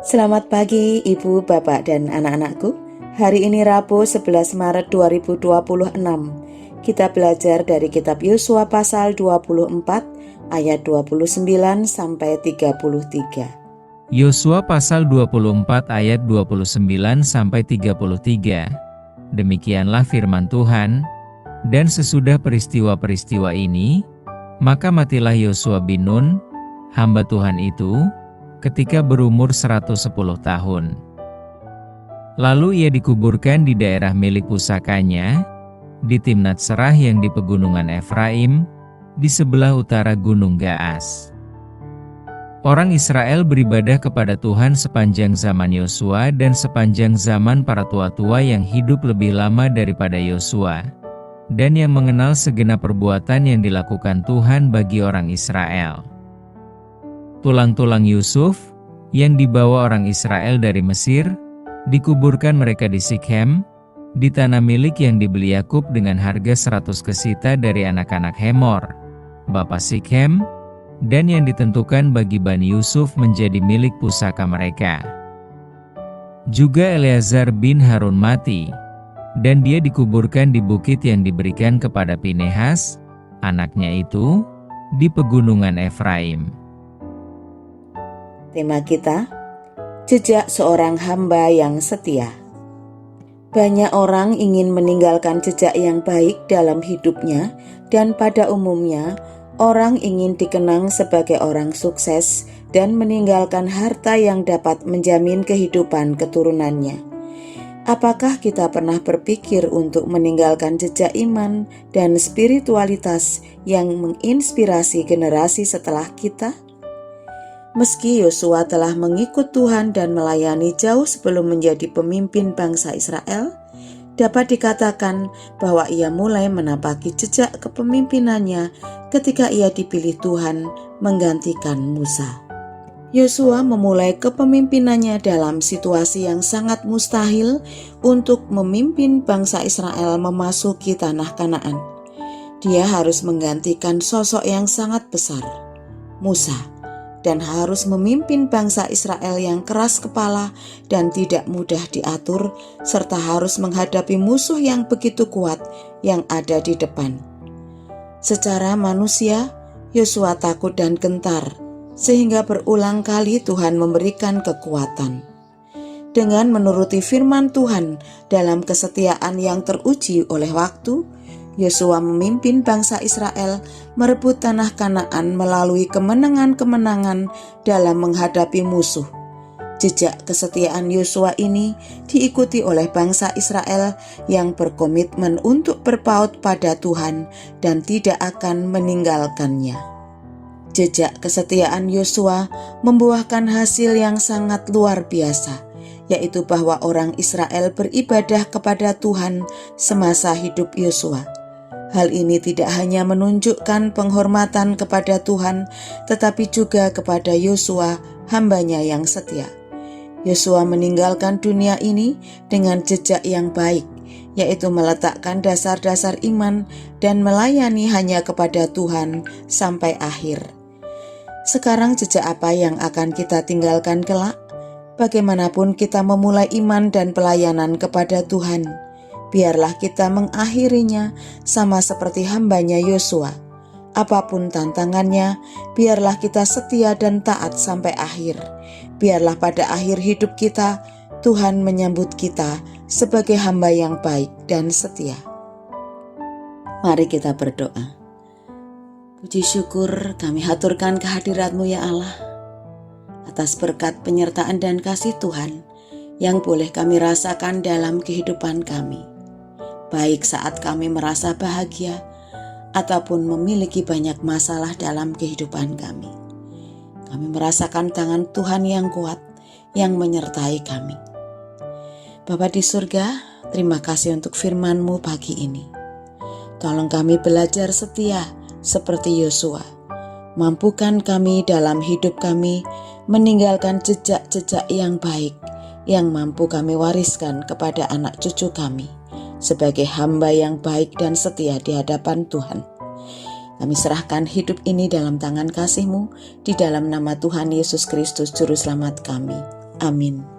Selamat pagi Ibu, Bapak, dan anak-anakku. Hari ini Rabu 11 Maret 2026. Kita belajar dari kitab Yosua pasal 24 ayat 29 sampai 33. Yosua pasal 24 ayat 29 sampai 33. Demikianlah firman Tuhan. Dan sesudah peristiwa-peristiwa ini, maka matilah Yosua bin Nun, hamba Tuhan itu, ketika berumur 110 tahun. Lalu ia dikuburkan di daerah milik pusakanya, di Timnat Serah yang di pegunungan Efraim, di sebelah utara Gunung Gaas. Orang Israel beribadah kepada Tuhan sepanjang zaman Yosua dan sepanjang zaman para tua-tua yang hidup lebih lama daripada Yosua, dan yang mengenal segenap perbuatan yang dilakukan Tuhan bagi orang Israel. Tulang-tulang Yusuf, yang dibawa orang Israel dari Mesir, dikuburkan mereka di Sikhem, di tanah milik yang dibeli Yakub dengan harga 100 kesita dari anak-anak Hemor, bapa Sikhem, dan yang ditentukan bagi Bani Yusuf menjadi milik pusaka mereka. Juga Eleazar bin Harun mati, dan dia dikuburkan di bukit yang diberikan kepada Pinehas, anaknya itu, di pegunungan Efraim. Tema kita, jejak seorang hamba yang setia. Banyak orang ingin meninggalkan jejak yang baik dalam hidupnya, dan pada umumnya, orang ingin dikenang sebagai orang sukses dan meninggalkan harta yang dapat menjamin kehidupan keturunannya. Apakah kita pernah berpikir untuk meninggalkan jejak iman dan spiritualitas yang menginspirasi generasi setelah kita? Meski Yosua telah mengikut Tuhan dan melayani jauh sebelum menjadi pemimpin bangsa Israel, dapat dikatakan bahwa ia mulai menapaki jejak kepemimpinannya ketika ia dipilih Tuhan menggantikan Musa. Yosua memulai kepemimpinannya dalam situasi yang sangat mustahil untuk memimpin bangsa Israel memasuki tanah Kanaan. Dia harus menggantikan sosok yang sangat besar, Musa, dan harus memimpin bangsa Israel yang keras kepala dan tidak mudah diatur, serta harus menghadapi musuh yang begitu kuat yang ada di depan. Secara manusia, Yosua takut dan gentar, sehingga berulang kali Tuhan memberikan kekuatan. Dengan menuruti firman Tuhan dalam kesetiaan yang teruji oleh waktu, Yosua memimpin bangsa Israel merebut tanah Kanaan melalui kemenangan-kemenangan dalam menghadapi musuh. Jejak kesetiaan Yosua ini diikuti oleh bangsa Israel yang berkomitmen untuk berpaut pada Tuhan dan tidak akan meninggalkannya. Jejak kesetiaan Yosua membuahkan hasil yang sangat luar biasa, yaitu bahwa orang Israel beribadah kepada Tuhan semasa hidup Yosua. Hal ini tidak hanya menunjukkan penghormatan kepada Tuhan, tetapi juga kepada Yosua, hambanya yang setia. Yosua meninggalkan dunia ini dengan jejak yang baik, yaitu meletakkan dasar-dasar iman dan melayani hanya kepada Tuhan sampai akhir. Sekarang jejak apa yang akan kita tinggalkan kelak? Bagaimanapun kita memulai iman dan pelayanan kepada Tuhan, biarlah kita mengakhirinya sama seperti hambanya Yosua. Apapun tantangannya, biarlah kita setia dan taat sampai akhir. Biarlah pada akhir hidup kita, Tuhan menyambut kita sebagai hamba yang baik dan setia. Mari kita berdoa. Puji syukur kami haturkan kehadirat-Mu ya Allah, atas berkat penyertaan dan kasih Tuhan yang boleh kami rasakan dalam kehidupan kami, baik saat kami merasa bahagia ataupun memiliki banyak masalah dalam kehidupan kami. Kami merasakan tangan Tuhan yang kuat yang menyertai kami. Bapa di surga, terima kasih untuk firman-Mu pagi ini. Tolong kami belajar setia seperti Yosua. Mampukan kami dalam hidup kami meninggalkan jejak-jejak yang baik yang mampu kami wariskan kepada anak cucu kami sebagai hamba yang baik dan setia di hadapan Tuhan. Kami serahkan hidup ini dalam tangan kasih-Mu, di dalam nama Tuhan Yesus Kristus Juru Selamat kami. Amin.